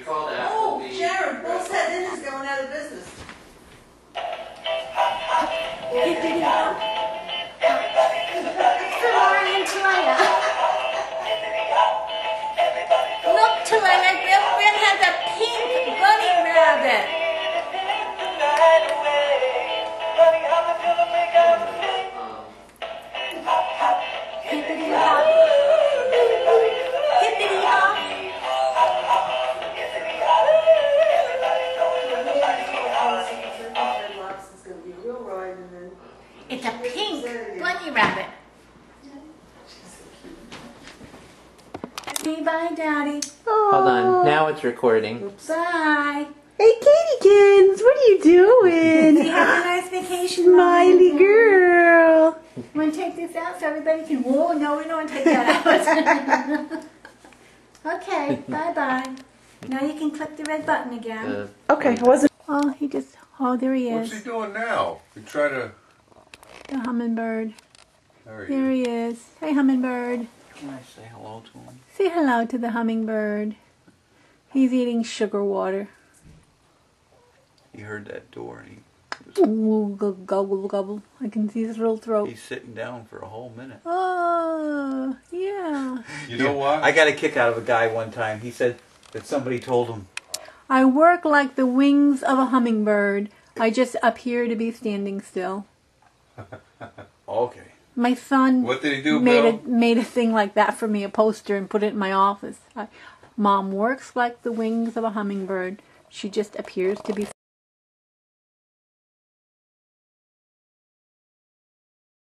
call that. Oh, Jared, Bull's Head Inn is going out of business. It's for Lauren and Telaya. Look, Telaya, GramGram has a pink bunny rabbit. Hippity hop. Hippity hop. It's a pink bunny rabbit. Say bye, Daddy. Hold on. Now it's recording. Bye. Hey, Katykins, what are you doing? Say have a nice vacation, Smiley Mom. girl. Want to take this out so everybody can... Whoa, no, we don't want to take that out. Okay, bye-bye. Now you can click the red button again. Okay, I wasn't. Oh, he just... Oh, there he is. What's he doing now? You try to... The hummingbird. There There he is. Hey, hummingbird. Can I say hello to him? Say hello to the hummingbird. He's eating sugar water. He heard that door and Ooh, gobble, gobble. I can see his little throat. he's sitting down for a whole minute. Oh, yeah. You know what? I got a kick out of a guy one time. He said that somebody told him, I work like the wings of a hummingbird. I just appear to be standing still. okay. My son What did he do, made a thing like that for me, a poster, and put it in my office. Mom works like the wings of a hummingbird. She just appears to be